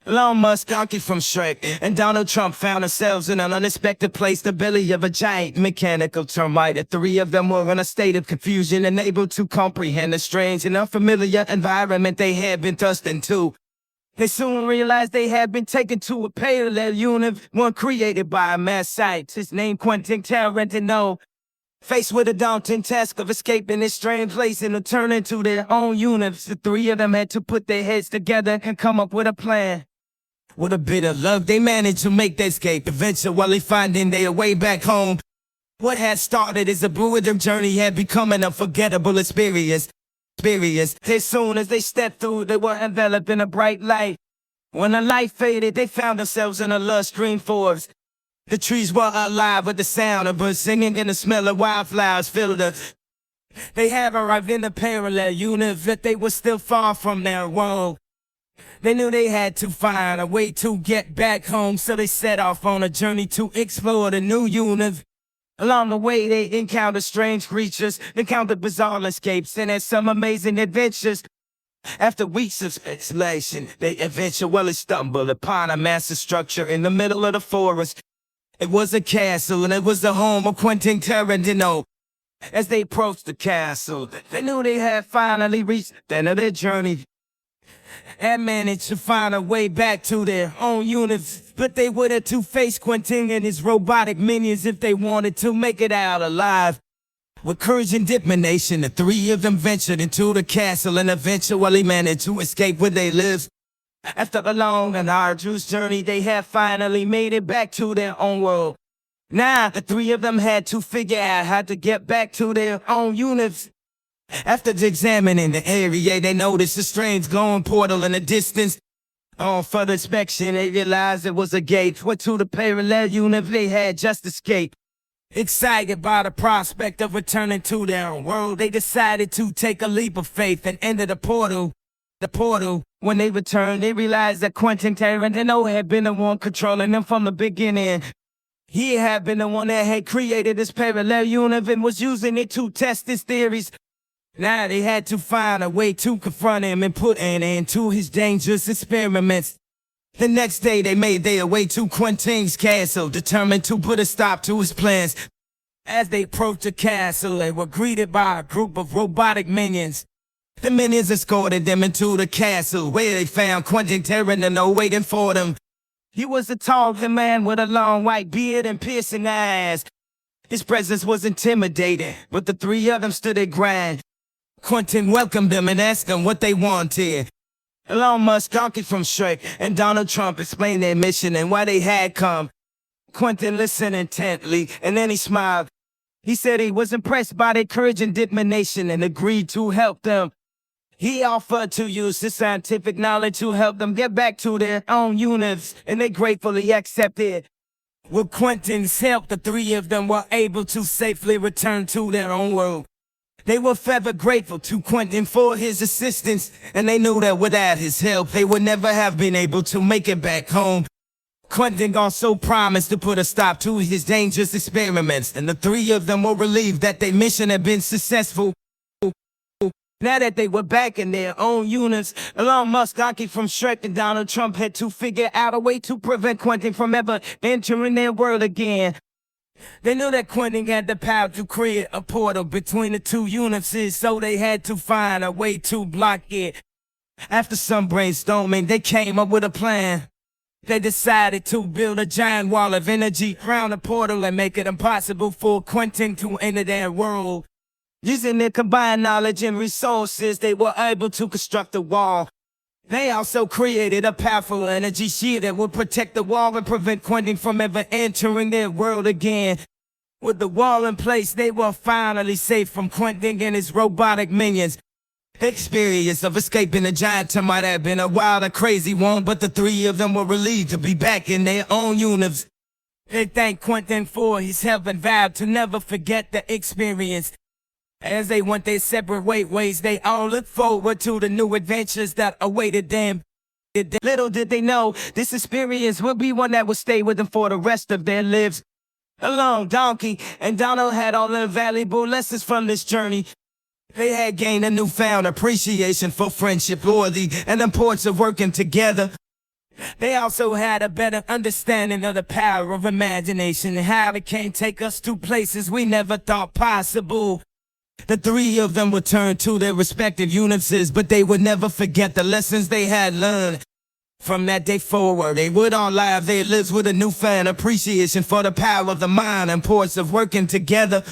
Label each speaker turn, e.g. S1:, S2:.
S1: Elon Musk, Donkey from Shrek, and Donald Trump found themselves in an unexpected place, the belly of a giant mechanical termite. The three of them were in a state of confusion, unable to comprehend the strange and unfamiliar environment they had been thrust into. They soon realized they had been taken to a parallel universe, one created by a mad scientist named Quentin Tarantino. Faced with a daunting task of escaping this strange place and returning to their own universe, the three of them had to put their heads together and come up with a plan. With a bit of luck, they managed to make their escape, eventually finding their way back home. What had started as a bewildering journey had become an unforgettable experience. As soon as they stepped through, they were enveloped in a bright light. When the light faded, they found themselves in a lush green forest. The trees were alive with the sound of birds singing and the smell of wildflowers filled the. They had arrived in a parallel universe, but they were still far from their world. They knew they had to find a way to get back home, so they set off on a journey to explore the new universe. Along the way, they encountered strange creatures, encountered bizarre escapes, and had some amazing adventures. After weeks of exploration, they eventually stumbled upon a massive structure in the middle of the forest. It was a castle, and it was the home of Quentin Tarantino. As they approached the castle, they knew they had finally reached the end of their journey and managed to find a way back to their own universe. But they would have to face Quentin and his robotic minions if they wanted to make it out alive. With courage and determination, the three of them ventured into the castle and eventually managed to escape where they lived. After a long and arduous journey, they had finally made it back to their own world. Now, the three of them had to figure out how to get back to their own universe. After examining the area, they noticed a strange glowing portal in the distance. On further inspection, they realized it was a gateway to the parallel universe they had just escaped. Excited by the prospect of returning to their own world, they decided to take a leap of faith and enter the portal. When they returned, they realized that Quentin Tarantino had been the one controlling them from the beginning. He had been the one that had created this parallel universe and was using it to test his theories. Now they had to find a way to confront him and put an end to his dangerous experiments. The next day they made their way to Quentin's castle, determined to put a stop to his plans. As they approached the castle, they were greeted by a group of robotic minions. The minions escorted them into the castle, where they found Quentin Tarantino waiting for them. He was a tall man with a long white beard and piercing eyes. His presence was intimidating, but the three of them stood their ground. Quentin welcomed them and asked them what they wanted. Elon Musk, Donkey from Shrek, and Donald Trump explained their mission and why they had come. Quentin listened intently, and then he smiled. He said he was impressed by their courage and determination and agreed to help them. He offered to use his scientific knowledge to help them get back to their own universe, and they gratefully accepted. With Quentin's help, the three of them were able to safely return to their own world. They were forever grateful to Quentin for his assistance, and they knew that without his help, they would never have been able to make it back home. Quentin also promised to put a stop to his dangerous experiments, and the three of them were relieved that their mission had been successful. Now that they were back in their own units, Elon Musk, Donkey from Shrek, and Donald Trump had to figure out a way to prevent Quentin from ever entering their world again. They knew that Quentin had the power to create a portal between the two universes, so they had to find a way to block it. After some brainstorming, they came up with a plan. They decided to build a giant wall of energy around the portal and make it impossible for Quentin to enter their world. Using their combined knowledge and resources, they were able to construct a wall. They also created a powerful energy shield that would protect the wall and prevent Quentin from ever entering their world again. With the wall in place, they were finally safe from Quentin and his robotic minions. The experience of escaping the giant termite had been a wild and crazy one, but the three of them were relieved to be back in their own universe. They thanked Quentin for his help and vowed to never forget the experience. As they went their separate ways, they all looked forward to the new adventures that awaited them. Little did they know, this experience would be one that would stay with them for the rest of their lives. Along Donkey and Donald had all the valuable lessons from this journey. They had gained a newfound appreciation for friendship, loyalty, and the importance of working together. They also had a better understanding of the power of imagination and how it can take us to places we never thought possible. The three of them would turn to their respective units, but they would never forget the lessons they had learned. From that day forward, they would all live their lives with a newfound appreciation for the power of the mind and importance of working together.